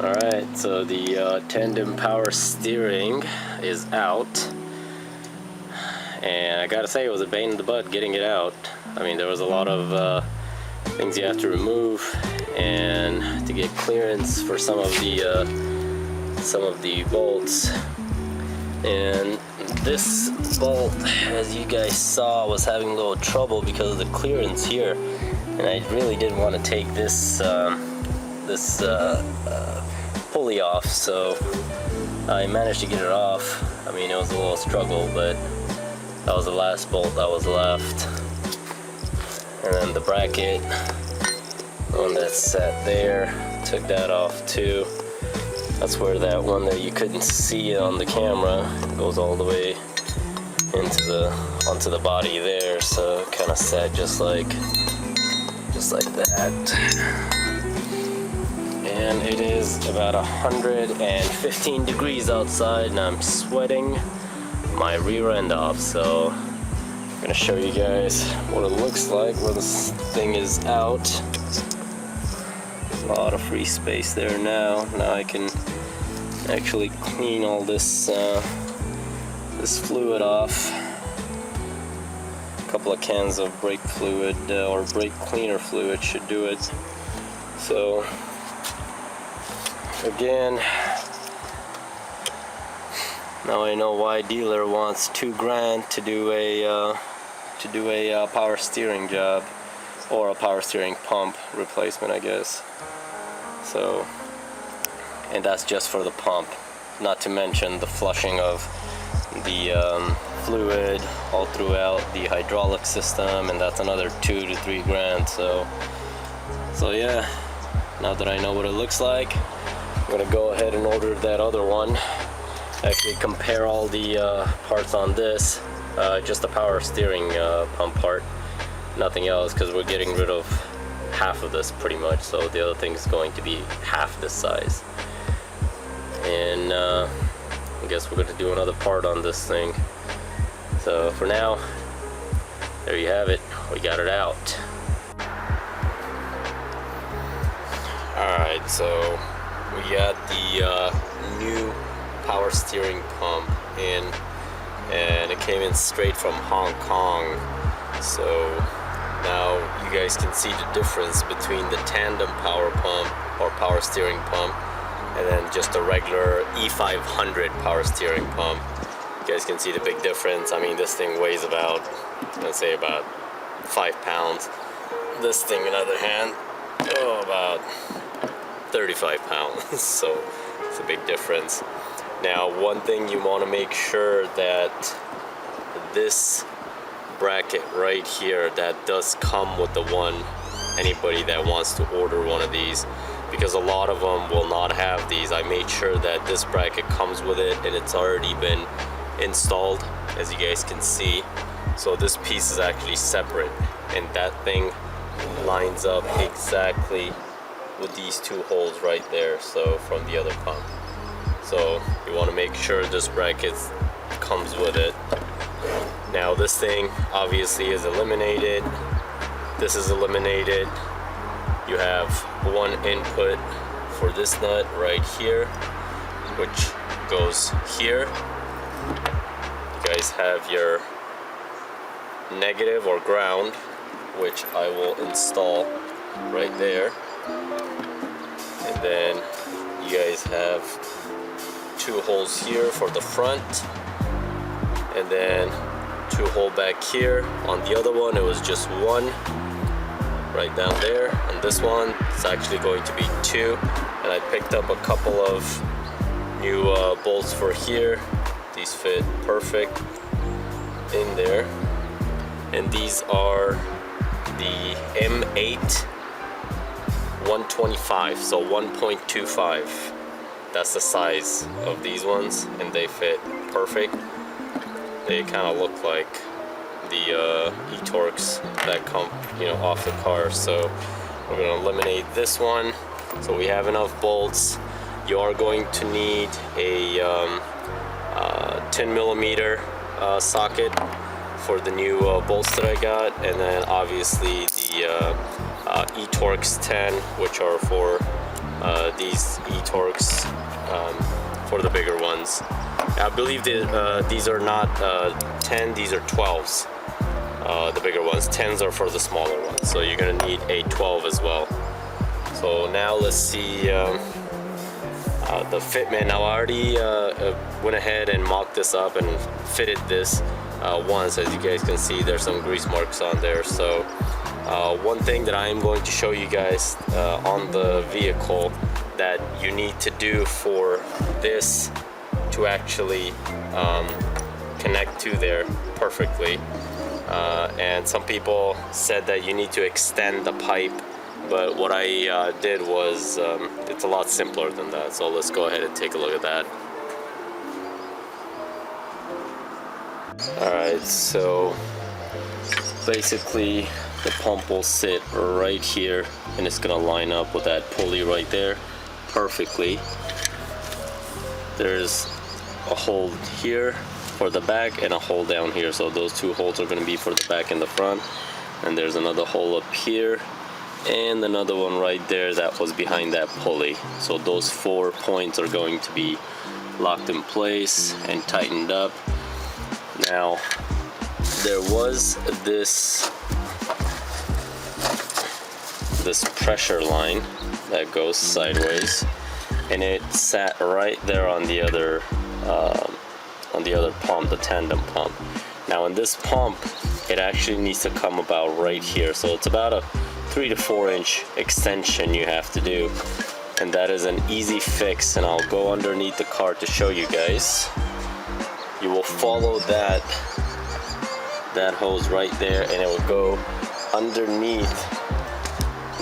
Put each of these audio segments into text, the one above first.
Alright, so the tandem power steering is out, and I gotta say it was a pain in the butt getting it out. I mean, there was a lot of things you have to remove and to get clearance for some of the bolts. And this bolt, as you guys saw, was having a little trouble because of the clearance here, and I really didn't want to take this pulley off, so I managed to get it off. I mean, it was a little struggle, but that was the last bolt that was left. And then the bracket, one that sat there, took that off too. That's where that one that you couldn't see on the camera goes all the way onto the body there, so it kind of sat just like that. And it is about 115 degrees outside, and I'm sweating my rear end off. So I'm gonna show you guys what it looks like where this thing is out. There's a lot of free space there now. Now I can actually clean all this fluid off. A couple of cans of brake fluid or brake cleaner fluid should do it. So again, now I know why dealer wants $2,000 to do a power steering job, or a power steering pump replacement, I guess. So, and that's just for the pump, not to mention the flushing of the fluid all throughout the hydraulic system, and that's another $2,000 to $3,000. So yeah, now that I know what it looks like, I'm gonna go ahead and order that other one. Actually compare all the parts on this, just the power steering pump part, nothing else, because we're getting rid of half of this pretty much, so the other thing is going to be half this size. And I guess we're going to do another part on this thing. So for now, there you have it, we got it out. Alright, so we got the new power steering pump in, and it came in straight from Hong Kong. So now you guys can see the difference between the tandem power pump or power steering pump and then just a regular E500 power steering pump. You guys can see the big difference. I mean, this thing weighs about, let's say about 5 pounds. This thing, on the other hand, about 35 pounds. So it's a big difference. Now, one thing you want to make sure that this bracket right here, that does come with the one, anybody that wants to order one of these, because a lot of them will not have these. I made sure that this bracket comes with it, and it's already been installed, as you guys can see. So this piece is actually separate, and that thing lines up exactly with these two holes right there, so from the other pump. So you want to make sure this bracket comes with it. Now this thing obviously is eliminated. This is eliminated. You have one input for this nut right here, which goes here. You guys have your negative or ground, which I will install right there. And then you guys have two holes here for the front, and then two holes back here. On the other one, it was just one right down there, and this one is actually going to be two. And I picked up a couple of new bolts for here. These fit perfect in there, and these are the M8 125, so 1.25. That's the size of these ones, and they fit perfect. They kind of look like the e-torques that come, off the car. So we're going to eliminate this one. So we have enough bolts. You are going to need a 10 millimeter socket for the new bolts that I got, and then obviously the e-torques 10, which are for these e-torques for the bigger ones. I believe that these are not 10, these are 12s, the bigger ones. 10s are for the smaller ones, so you're gonna need a 12 as well. So now let's see the fitment. Now I already went ahead and mocked this up and fitted this once. As you guys can see, there's some grease marks on there. So one thing that I am going to show you guys on the vehicle that you need to do for this to actually connect to there perfectly. And some people said that you need to extend the pipe, but what I did was it's a lot simpler than that. So let's go ahead and take a look at that. Alright, so basically the pump will sit right here and it's gonna line up with that pulley right there perfectly. There's a hole here for the back and a hole down here, so those two holes are going to be for the back and the front, and there's another hole up here and another one right there that was behind that pulley. So those 4 points are going to be locked in place and tightened up. Now there was this pressure line that goes sideways, and it sat right there on the other pump, the tandem pump. Now in this pump, it actually needs to come about right here, so it's about a 3 to 4 inch extension you have to do, and that is an easy fix, and I'll go underneath the car to show you guys. You will follow that hose right there, and it will go underneath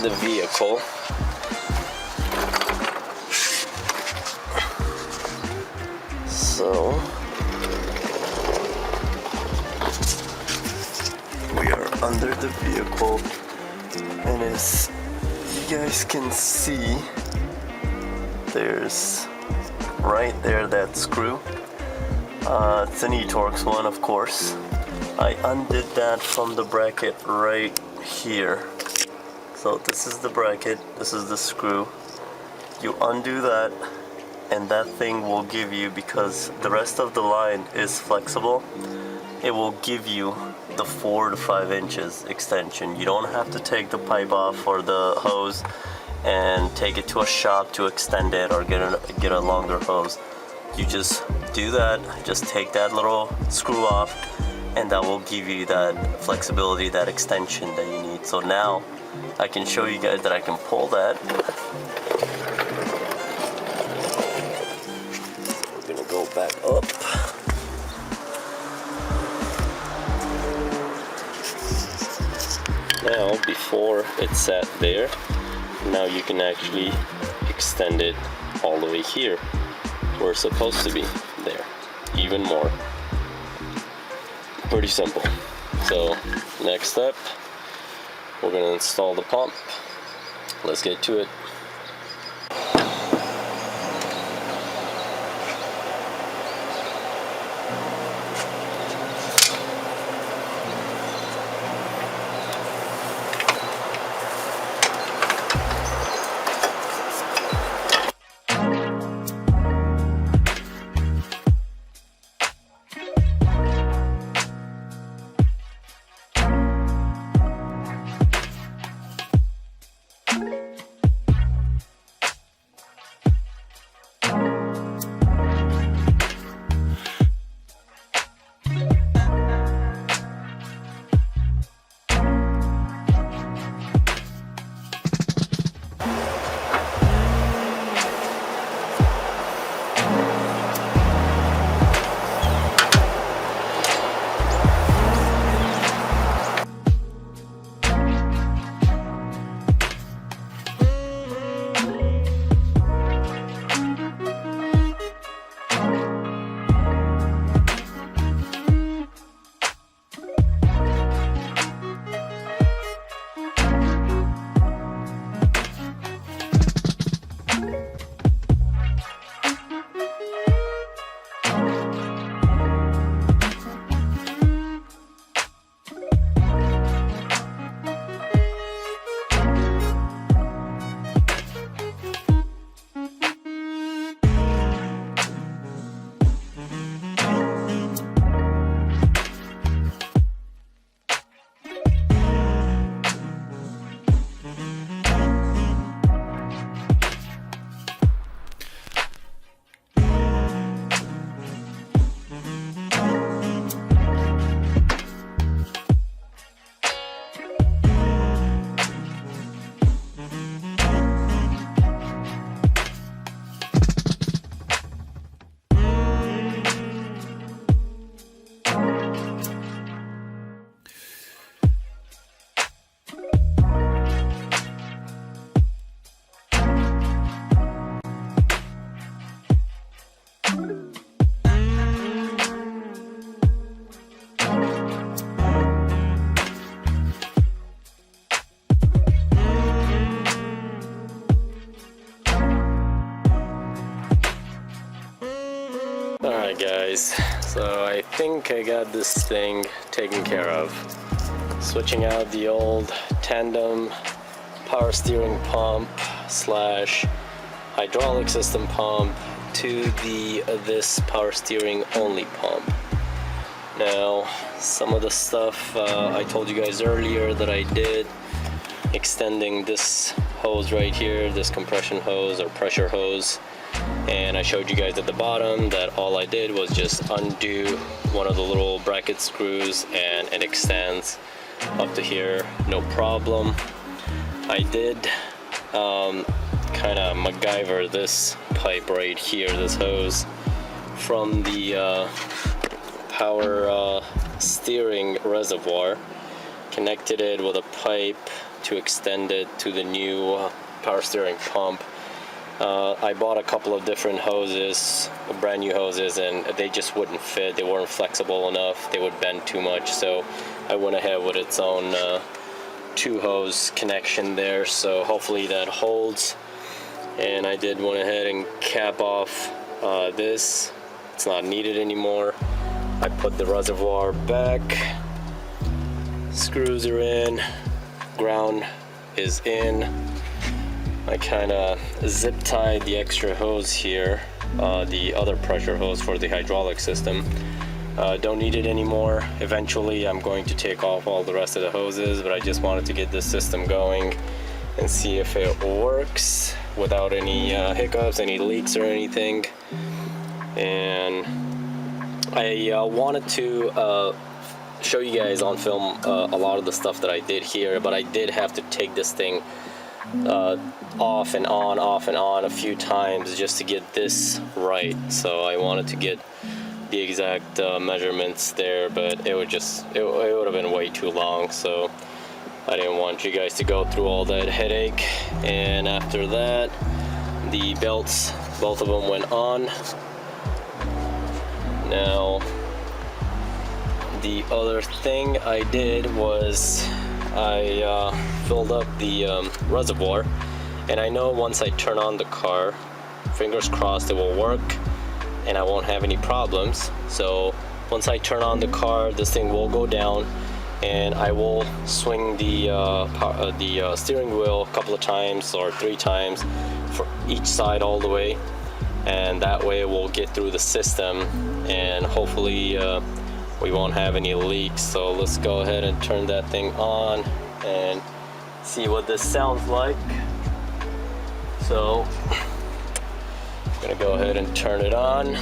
the vehicle. So we are under the vehicle, and as you guys can see, there's right there that screw. It's an e-torques one, of course. I undid that from the bracket right here. So this is the bracket, this is the screw. You undo that, and that thing will give you, because the rest of the line is flexible, it will give you the 4 to 5 inches extension. You don't have to take the pipe off or the hose and take it to a shop to extend it or get a longer hose. You just do that, just take that little screw off, and that will give you that flexibility, that extension that you need. So now I can show you guys that I can pull that. We're gonna go back up. Now, before it sat there, now you can actually extend it all the way here, where it's supposed to be, there, even more. Pretty simple. So, next step, we're gonna install the pump. Let's get to it. Alright guys, so I think I got this thing taken care of. Switching out the old Tandem power steering pump slash hydraulic system pump to this power steering only pump. Now, some of the stuff I told you guys earlier that I did, extending this hose right here, this compression hose or pressure hose, and I showed you guys at the bottom that all I did was just undo one of the little bracket screws and it extends up to here, no problem. I did kind of MacGyver this pipe right here, this hose, from the power steering reservoir, connected it with a pipe to extend it to the new power steering pump. I bought a couple of different hoses, brand new hoses, and they just wouldn't fit. They weren't flexible enough. They would bend too much, so I went ahead with its own two hose connection there, so hopefully that holds. And I did went ahead and cap off this. It's not needed anymore. I put the reservoir back, screws are in, ground is in. I kind of zip tied the extra hose here, the other pressure hose for the hydraulic system. Don't need it anymore. Eventually I'm going to take off all the rest of the hoses, but I just wanted to get this system going and see if it works without any hiccups, any leaks or anything. And I wanted to show you guys on film a lot of the stuff that I did here, but I did have to take this thing off and on a few times just to get this right. So I wanted to get the exact measurements there, but it would have been way too long, so I didn't want you guys to go through all that headache. And after that, the belts, both of them went on. Now the other thing I did was I filled up the reservoir, and I know once I turn on the car, fingers crossed, it will work and I won't have any problems. So once I turn on the car, this thing will go down and I will swing the steering wheel a couple of times or 3 times for each side all the way, and that way we'll get through the system and hopefully we won't have any leaks. So let's go ahead and turn that thing on and see what this sounds like. So I'm gonna go ahead and turn it on.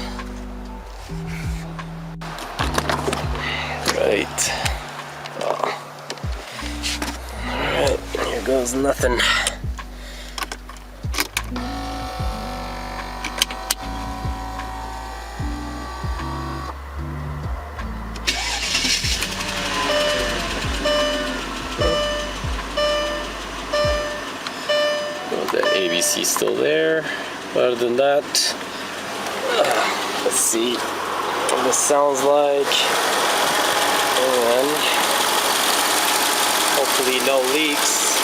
Right. Alright, here goes nothing. The ABC still there. Other than that, let's see what this sounds like, and hopefully no leaks.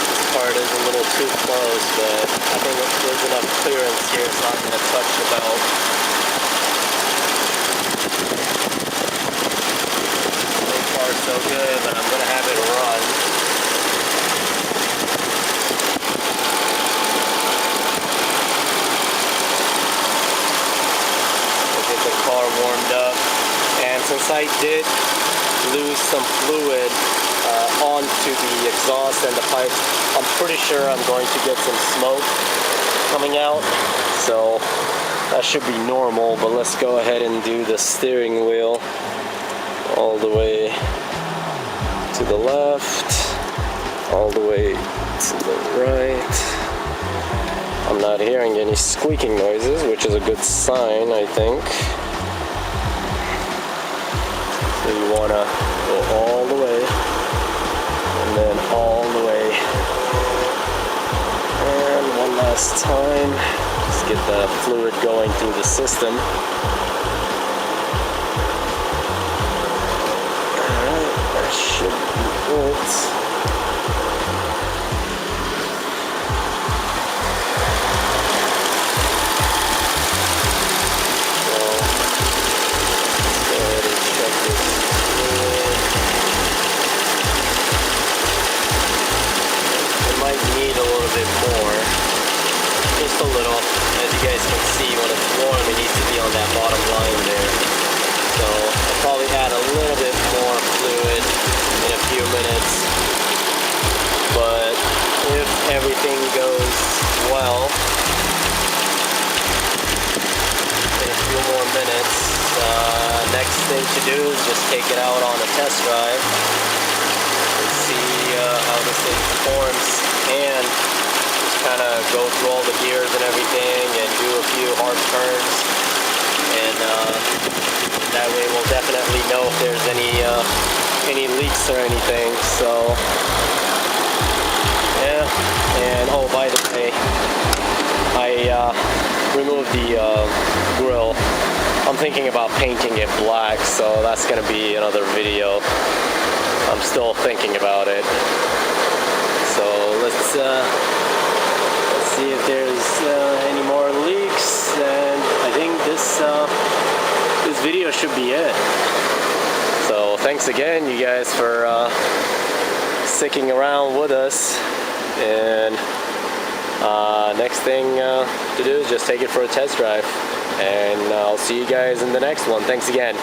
This part is a little too close, but I think there's enough clearance here, it's not going to touch the belt. So good, but I'm gonna have it run. We'll get the car warmed up, and since I did lose some fluid onto the exhaust and the pipe, I'm pretty sure I'm going to get some smoke coming out, so that should be normal. But let's go ahead and do the steering wheel all the way to the left, all the way to the right. I'm not hearing any squeaking noises, which is a good sign, I think. So you want to go all the way, and then all the way. And one last time, just get the fluid going through the system. Alright, that should be it. little bit more fluid in a few minutes, but if everything goes well, in a few more minutes, next thing to do is just take it out on a test drive and see how this thing performs, and just kind of go through all the gears and everything and do a few hard turns, and that way we'll definitely know if there's any leaks or anything. So yeah, and oh, by the way, I removed the grill. I'm thinking about painting it black, so that's gonna be another video. I'm still thinking about it. So let's see if there's any more leaks, and I think this video should be it. So thanks again, you guys, for sticking around with us, and next thing to do is just take it for a test drive, and I'll see you guys in the next one. Thanks again.